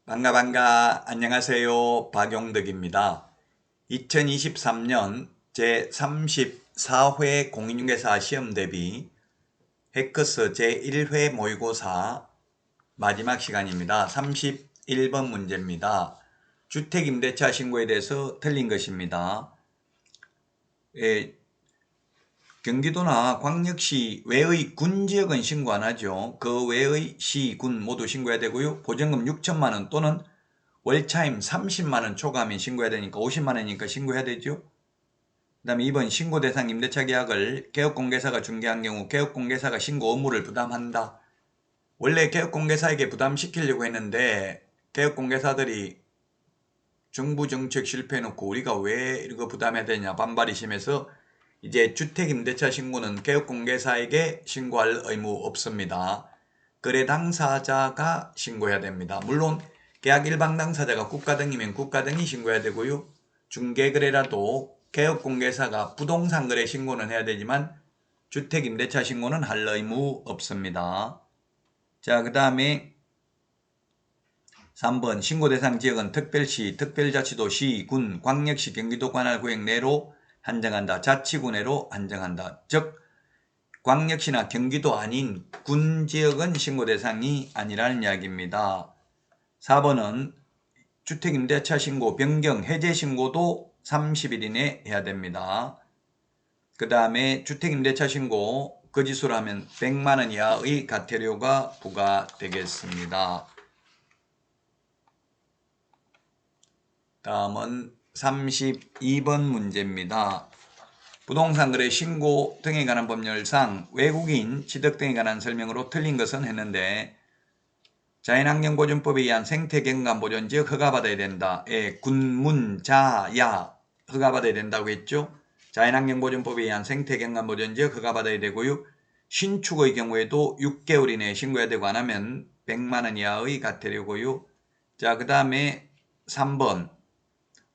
반가 안녕하세요. 박용덕입니다. 2023년 제34회 공인중개사 시험 대비 해커스 제1회 모의고사 마지막 시간입니다. 31번 문제입니다. 주택임대차 신고에 대해서 틀린 것입니다. 경기도나 광역시 외의 군지역은 신고 안 하죠. 그 외의 시, 군 모두 신고해야 되고요. 보증금 6천만 원 또는 월차임 30만 원 초과하면 신고해야 되니까 50만 원이니까 신고해야 되죠. 그 다음에 2번 신고 대상 임대차 계약을 개업공개사가 중개한 경우 개업공개사가 신고 의무를 부담한다. 원래 개업공개사에게 부담시키려고 했는데 개업공개사들이 정부 정책 실패해놓고 우리가 왜 이거 부담해야 되냐 반발이 심해서 이제 주택임대차 신고는 개업공개사에게 신고할 의무 없습니다. 거래 당사자가 신고해야 됩니다. 물론 계약 일방 당사자가 국가 등이면 국가 등이 신고해야 되고요. 중개거래라도 개업공개사가 부동산 거래 신고는 해야 되지만 주택임대차 신고는 할 의무 없습니다. 자, 그 다음에 3번 신고 대상 지역은 특별시, 특별자치도, 시, 군, 광역시, 경기도 관할 구역 내로 한정한다. 자치구 내로 한정한다. 즉 광역시나 경기도 아닌 군지역은 신고 대상이 아니라는 이야기입니다. 4번은 주택임대차 신고, 변경, 해제 신고도 30일 이내 해야 됩니다. 그 다음에 주택임대차 신고 거짓으로 하면 100만 원 이하의 과태료가 부과되겠습니다. 다음은 32번 문제입니다. 부동산 거래 신고 등에 관한 법률상 외국인 취득 등에 관한 설명으로 틀린 것은 했는데 자연환경보존법에 의한 생태경관보존지역 허가받아야 된다. 군문자야 허가받아야 된다고 했죠. 자연환경보존법에 의한 생태경관보존지역 허가받아야 되고요. 신축의 경우에도 6개월 이내에 신고해야 되고 안 하면 100만 원 이하의 과태료고요. 자, 그 다음에 3번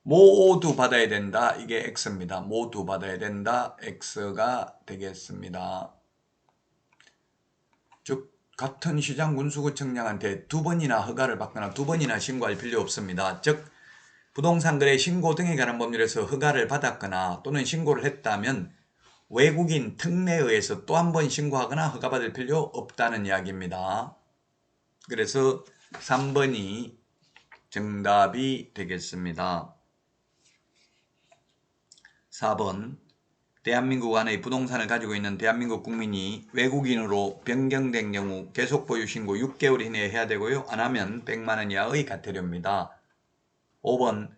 모두 받아야 된다. 이게 X입니다. 모두 받아야 된다. X가 되겠습니다. 즉 같은 시장 군수구청장한테 2번이나 허가를 받거나 2번이나 신고할 필요 없습니다. 즉 부동산 거래 신고 등에 관한 법률에서 허가를 받았거나 또는 신고를 했다면 외국인 특례에 의해서 또 한 번 신고하거나 허가받을 필요 없다는 이야기입니다. 그래서 3번이 정답이 되겠습니다. 4번 대한민국 안의 부동산을 가지고 있는 대한민국 국민이 외국인으로 변경된 경우 계속 보유 신고 6개월 이내에 해야 되고요. 안 하면 100만 원 이하의 과태료입니다. 5번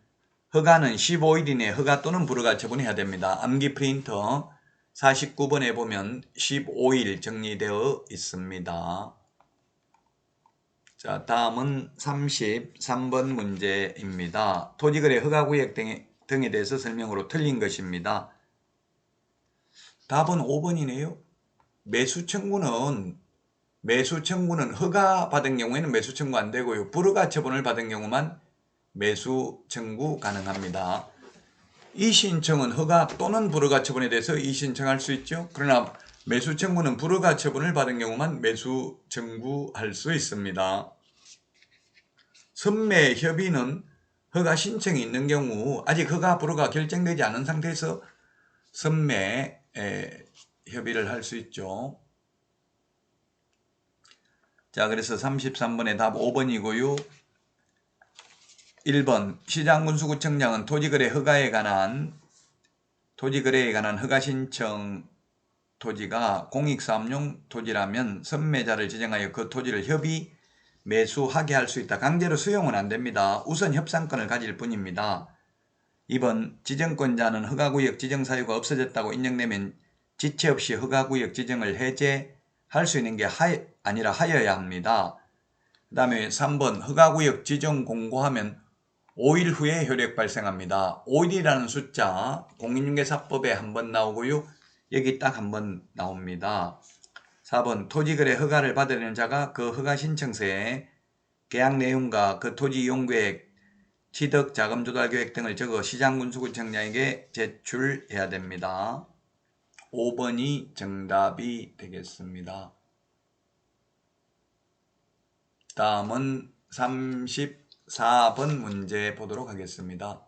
허가는 15일 이내에 허가 또는 불허가 처분해야 됩니다. 암기 프린터 49번에 보면 15일 정리되어 있습니다. 자, 다음은 33번 문제입니다. 토지거래 허가구역 등에 대해서 설명으로 틀린 것입니다. 답은 5번이네요. 매수 청구는 허가 받은 경우에는 매수 청구 안 되고요. 불허가 처분을 받은 경우만 매수 청구 가능합니다. 이신청은 허가 또는 불허가 처분에 대해서 이신청할 수 있죠. 그러나 매수 청구는 불허가 처분을 받은 경우만 매수 청구할 수 있습니다. 선매 협의는 허가 신청이 있는 경우 아직 허가 불허가 결정되지 않은 상태에서 선매 협의를 할 수 있죠. 자, 그래서 33번의 답 5번이고요. 1번 시장군수구청장은 토지거래에 관한 허가 신청 토지가 공익사업용 토지라면 선매자를 지정하여 그 토지를 협의 매수하게 할 수 있다. 강제로 수용은 안 됩니다. 우선 협상권을 가질 뿐입니다. 2번 지정권자는 허가구역 지정사유가 없어졌다고 인정되면 지체 없이 허가구역 지정을 해제할 수 있는 게 아니라 하여야 합니다. 그 다음에 3번 허가구역 지정 공고하면 5일 후에 효력 발생합니다. 5일이라는 숫자 공인중개사법에 한 번 나오고요. 여기 딱 한 번 나옵니다. 4번 토지거래 허가를 받으려는 자가 그 허가 신청서에 계약 내용과 그 토지 이용계획, 취득 자금 조달 계획 등을 적어 시장군수구청장에게 제출해야 됩니다. 5번이 정답이 되겠습니다. 다음은 4번 문제 보도록 하겠습니다.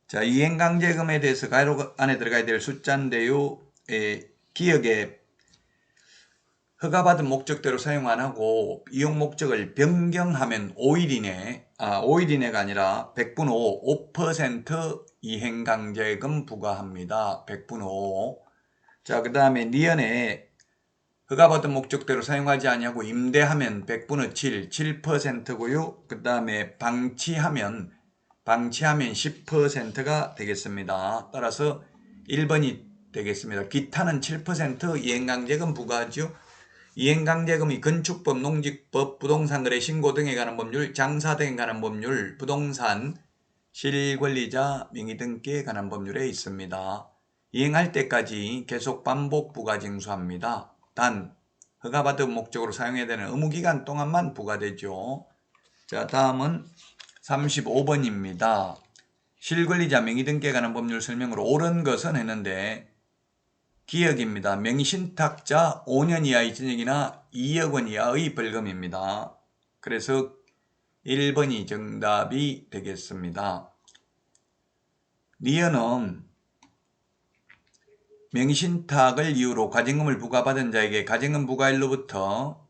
자, 이행강제금에 대해서 가로 안에 들어가야 될 숫자인데요. 기억에 허가받은 목적대로 사용 안 하고 이용 목적을 변경하면 5일 이내, 5일 이내가 아니라 100분 5% 이행강제금 부과합니다. 100분 5. 자, 그 다음에 니은에 허가받은 목적대로 사용하지 아니하고 임대하면 100분의 7, 7%고요. 그 다음에 방치하면 10%가 되겠습니다. 따라서 1번이 되겠습니다. 기타는 7% 이행강제금 부과하죠. 이행강제금이 건축법, 농지법, 부동산거래 신고 등에 관한 법률, 장사 등에 관한 법률, 부동산 실권리자 명의 등기에 관한 법률에 있습니다. 이행할 때까지 계속 반복 부과 징수합니다. 단 허가받은 목적으로 사용해야 되는 의무기간 동안만 부과되죠. 자, 다음은 35번입니다. 실권리자 명의 등기에 관한 법률 설명으로 옳은 것은 했는데 기억입니다. 명의신탁자 5년 이하의 징역이나 2억 원 이하의 벌금입니다. 그래서 1번이 정답이 되겠습니다. 니은은 명의신탁을 이유로 가증금을 부과받은 자에게 가증금 부과일로부터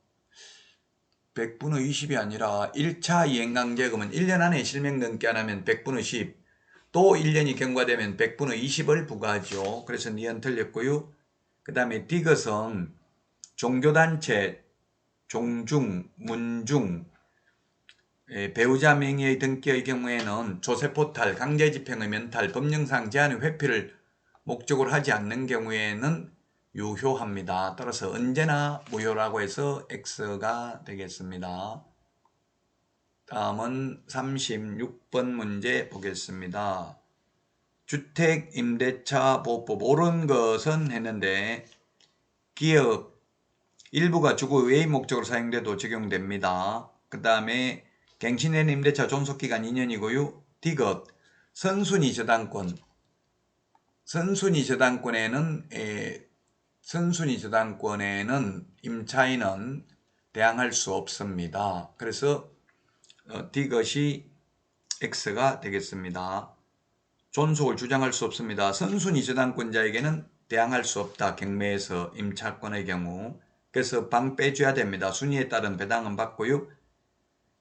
100분의 20이 아니라 1차 이행강제금은 1년 안에 실명 등기 안 하면 100분의 10, 또 1년이 경과되면 100분의 20을 부과하죠. 그래서 니은 틀렸고요. 그 다음에 디귿은 종교단체, 종중, 문중, 배우자 명의의 등기의 경우에는 조세포탈, 강제집행의 면탈, 법령상 제한의 회피를 목적으로 하지 않는 경우에는 유효합니다. 따라서 언제나 무효라고 해서 X가 되겠습니다. 다음은 36번 문제 보겠습니다. 주택임대차 보호법 옳은 것은 했는데 기업 일부가 주거 외의 목적으로 사용돼도 적용됩니다. 그 다음에 갱신된 임대차 존속기간 2년이고요. 디귿 선순위 저당권 선순위 저당권에는 임차인은 대항할 수 없습니다. 그래서 디귿이 X가 되겠습니다. 존속을 주장할 수 없습니다. 선순위 저당권자에게는 대항할 수 없다. 경매에서 임차권의 경우. 그래서 방 빼줘야 됩니다. 순위에 따른 배당은 받고요.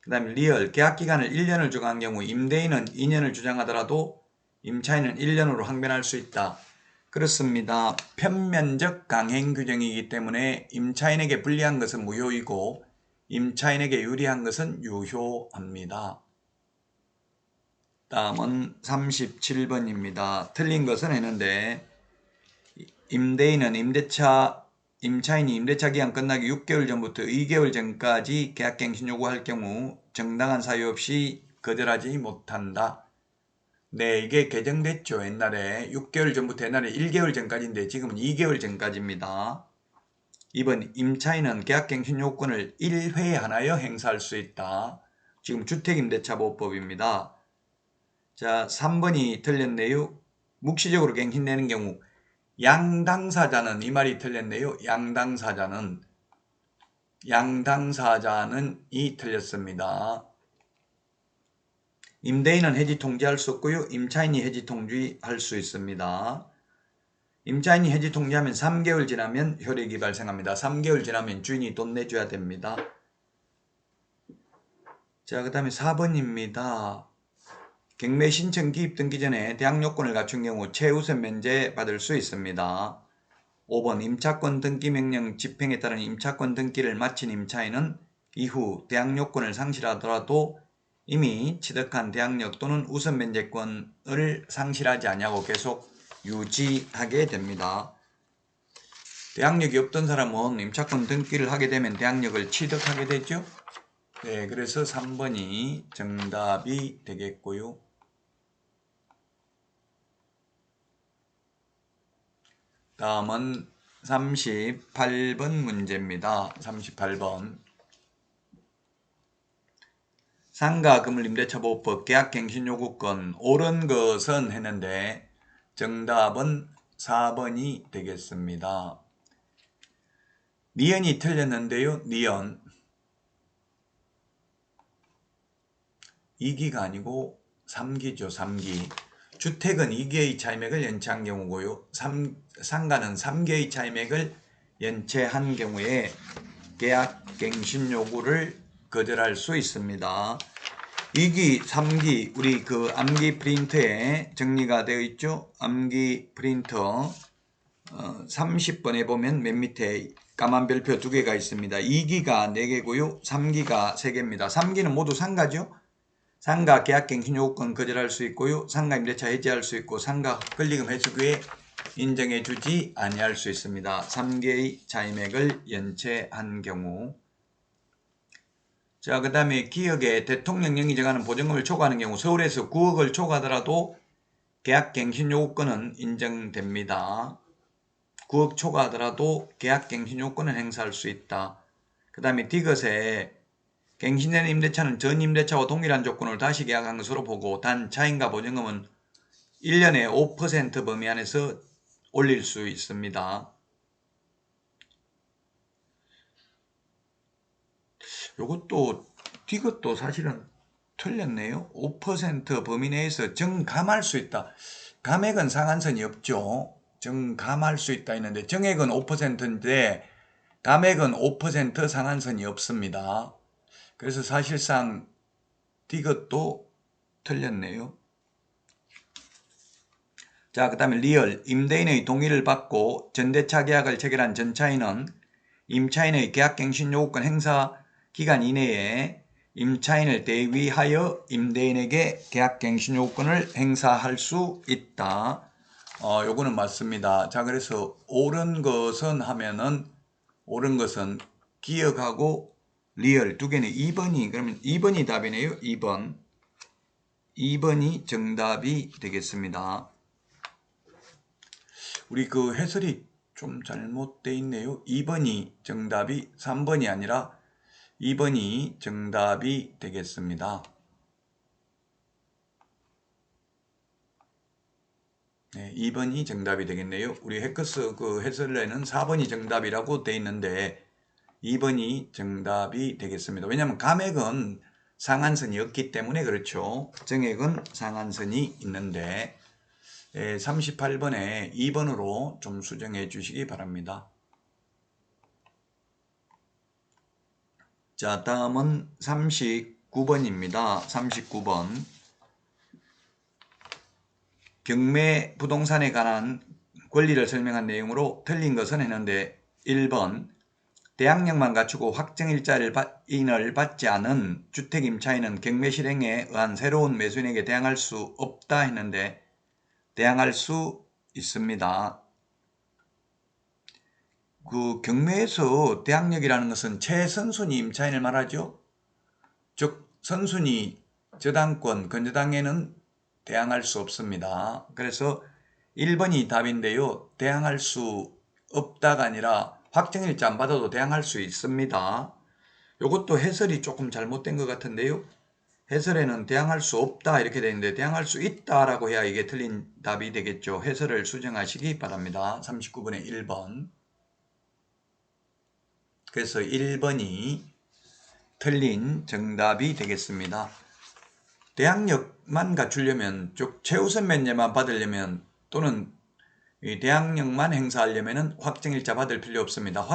그 다음에 리얼 계약기간을 1년을 주장한 경우 임대인은 2년을 주장하더라도 임차인은 1년으로 항변할 수 있다. 그렇습니다. 편면적 강행 규정이기 때문에 임차인에게 불리한 것은 무효이고 임차인에게 유리한 것은 유효합니다. 다음은 37번입니다. 틀린 것은 했는데 임대인은 임차인이 임대차 기간 끝나기 6개월 전부터 2개월 전까지 계약갱신 요구할 경우 정당한 사유 없이 거절하지 못한다. 네, 이게 개정됐죠. 옛날에 6개월 전부터 옛날에 1개월 전까지인데 지금은 2개월 전까지입니다. 2번 임차인은 계약갱신 요건을 1회에 하나여 행사할 수 있다. 지금 주택임대차보호법입니다. 자, 3번이 틀렸네요. 묵시적으로 갱신되는 경우 양당사자는 이 말이 틀렸네요. 양당사자는 이 틀렸습니다. 임대인은 해지 통지할 수 없고요. 임차인이 해지 통지할 수 있습니다. 임차인이 해지 통지하면 3개월 지나면 효력이 발생합니다. 3개월 지나면 주인이 돈 내줘야 됩니다. 자, 그 다음에 4번입니다. 경매 신청 기입 등기 전에 대항 요건을 갖춘 경우 최우선 면제 받을 수 있습니다. 5번 임차권 등기 명령 집행에 따른 임차권 등기를 마친 임차인은 이후 대항 요건을 상실하더라도 이미 취득한 대항력 또는 우선 면제권을 상실하지 아니하고 계속 유지하게 됩니다. 대항력이 없던 사람은 임차권 등기를 하게 되면 대항력을 취득하게 되죠. 네, 그래서 3번이 정답이 되겠고요. 다음은 38번 문제입니다. 38번. 상가 건물 임대차 보호법 계약갱신 요구권 옳은 것은 했는데 정답은 4번이 되겠습니다. 니은이 틀렸는데요. 니은 2기가 아니고 3기죠. 3기. 주택은 2기의 차입액을 연체한 경우고요. 상가는 3기의 차입액을 연체한 경우에 계약갱신 요구를 거절할 수 있습니다. 2기, 3기 우리 그 암기 프린터에 정리가 되어 있죠. 암기 프린터 30번에 보면 맨 밑에 까만 별표 2개가 있습니다. 2기가 4개고요. 3기가 3개입니다. 3기는 모두 상가죠. 상가 계약갱신 요구권 거절할 수 있고요. 상가 임대차 해지할 수 있고 상가 권리금 회수기에 인정해 주지 아니할 수 있습니다. 3개의 차임액을 연체한 경우. 자, 그 다음에 기업에 대통령령이 정하는 보증금을 초과하는 경우 서울에서 9억을 초과하더라도 계약갱신 요구권은 인정됩니다. 9억 초과하더라도 계약갱신 요구권을 행사할 수 있다. 그 다음에 디귿에 갱신된 임대차는 전 임대차와 동일한 조건을 다시 계약한 것으로 보고 단 차임과 보증금은 1년에 5% 범위 안에서 올릴 수 있습니다. 이것도 디귿도 사실은 틀렸네요. 5% 범위 내에서 정감할 수 있다. 감액은 상한선이 없죠. 정감할 수 있다 했는데 정액은 5%인데 감액은 5% 상한선이 없습니다. 그래서 사실상 디귿도 틀렸네요. 자, 그 다음에 리얼. 임대인의 동의를 받고 전대차 계약을 체결한 전차인은 임차인의 계약갱신 요구권 행사 기간 이내에 임차인을 대위하여 임대인에게 계약갱신 요구권을 행사할 수 있다. 요거는 맞습니다. 자, 그래서 옳은 것은 기억하고 리얼 두 개는 2번이, 그러면 2번이 답이네요. 2번이 정답이 되겠습니다. 우리 그 해설이 좀 잘못되어 있네요. 2번이 정답이 3번이 아니라 2번이 정답이 되겠습니다. 네, 2번이 정답이 되겠네요. 우리 해커스 그 해설에는 4번이 정답이라고 되어 있는데 2번이 정답이 되겠습니다. 왜냐하면 감액은 상한선이 없기 때문에 그렇죠. 정액은 상한선이 있는데 38번에 2번으로 좀 수정해 주시기 바랍니다. 자, 다음은 39번입니다. 39번. 경매 부동산에 관한 권리를 설명한 내용으로 틀린 것은 했는데 1번 대항력만 갖추고 확정일자를 인을 받지 않은 주택 임차인은 경매 실행에 의한 새로운 매수인에게 대항할 수 없다 했는데 대항할 수 있습니다. 그 경매에서 대항력이라는 것은 최선순위 임차인을 말하죠. 즉 선순위 저당권 건저당에는 대항할 수 없습니다. 그래서 1번이 답인데요. 대항할 수 없다가 아니라 확정일자 안 받아도 대항할 수 있습니다. 이것도 해설이 조금 잘못된 것 같은데요. 해설에는 대항할 수 없다 이렇게 되어 있는데 대항할 수 있다라고 해야 이게 틀린 답이 되겠죠. 해설을 수정하시기 바랍니다. 39번에 1번. 그래서 1번이 틀린 정답이 되겠습니다. 대항력만 갖추려면 즉 최우선 면제만 받으려면 또는 이 대항력만 행사하려면 확정일자 받을 필요 없습니다.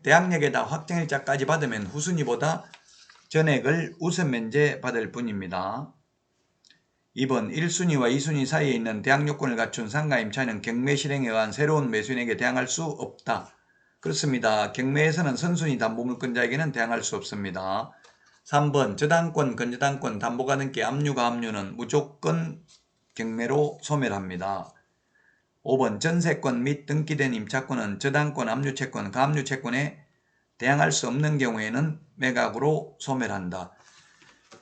대항력에다 확정일자까지 받으면 후순위보다 전액을 우선 면제 받을 뿐입니다. 2번 1순위와 2순위 사이에 있는 대항요건을 갖춘 상가 임차인은 경매 실행에 의한 새로운 매수인에게 대항할 수 없다. 그렇습니다. 경매에서는 선순위 담보물권자에게는 대항할 수 없습니다. 3번 저당권, 건저당권, 담보가등기, 압류가압류는 무조건 경매로 소멸합니다. 5번 전세권 및 등기된 임차권은 저당권, 압류채권, 가압류채권에 대항할 수 없는 경우에는 매각으로 소멸한다.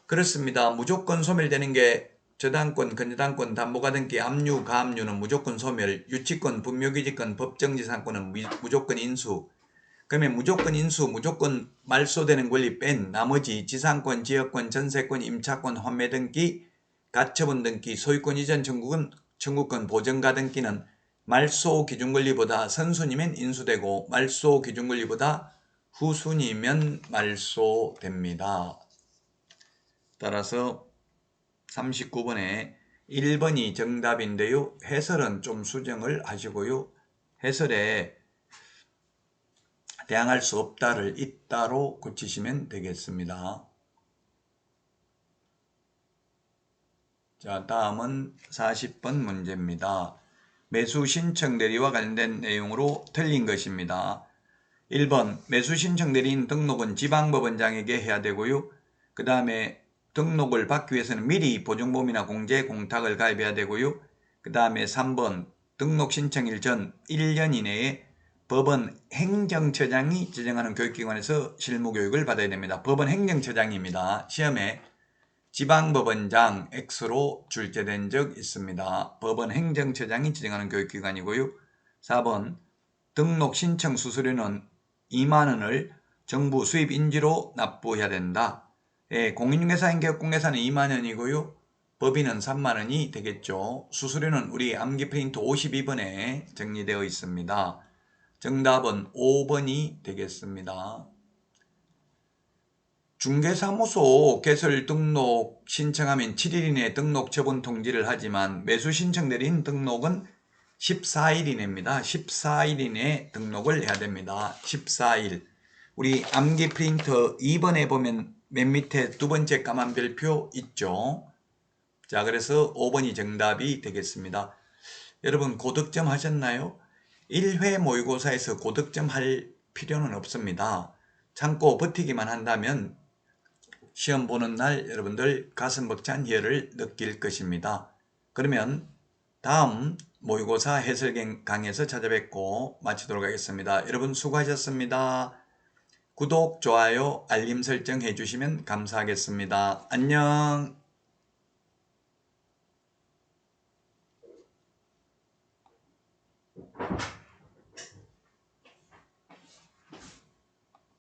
그렇습니다. 무조건 소멸되는 게 저당권, 건저당권, 담보가등기, 압류, 가압류는 무조건 소멸, 유치권, 분묘기지권, 법정지상권은 무조건 인수. 그러면 무조건 인수, 무조건 말소되는 권리 뺀 나머지 지상권, 지역권, 전세권, 임차권, 환매 등기, 가처분 등기, 소유권 이전 청구권, 보전가 등기는 말소 기준권리보다 선순위면 인수되고 말소 기준권리보다 후순위면 말소됩니다. 따라서 39번에 1번이 정답인데요. 해설은 좀 수정을 하시고요. 해설에 대항할 수 없다를 있다로 고치시면 되겠습니다. 자, 다음은 40번 문제입니다. 매수 신청 대리와 관련된 내용으로 틀린 것입니다. 1번 매수 신청 대리인 등록은 지방법원장에게 해야 되고요. 그 다음에 등록을 받기 위해서는 미리 보증보험이나 공제 공탁을 가입해야 되고요. 그 다음에 3번 등록 신청일 전 1년 이내에 법원 행정처장이 지정하는 교육기관에서 실무교육을 받아야 됩니다. 법원 행정처장입니다. 시험에 지방법원장 X로 출제된 적 있습니다. 법원 행정처장이 지정하는 교육기관이고요. 4번 등록 신청 수수료는 2만원을 정부 수입인지로 납부해야 된다. 예, 공인중개사인 개업공개사는 2만원이고요. 법인은 3만원이 되겠죠. 수수료는 우리 암기프린트 52번에 정리되어 있습니다. 정답은 5번이 되겠습니다. 중개사무소 개설 등록 신청하면 7일 이내에 등록 처분 통지를 하지만 매수 신청 대리인 등록은 14일 이내입니다. 14일 이내에 등록을 해야 됩니다. 14일. 우리 암기 프린터 2번에 보면 맨 밑에 두 번째 까만 별표 있죠. 자, 그래서 5번이 정답이 되겠습니다. 여러분 고득점 하셨나요? 1회 모의고사에서 고득점 할 필요는 없습니다. 참고 버티기만 한다면 시험 보는 날 여러분들 가슴 벅찬 희열을 느낄 것입니다. 그러면 다음 모의고사 해설 강의에서 찾아뵙고 마치도록 하겠습니다. 여러분 수고하셨습니다. 구독, 좋아요, 알림 설정 해주시면 감사하겠습니다. 안녕.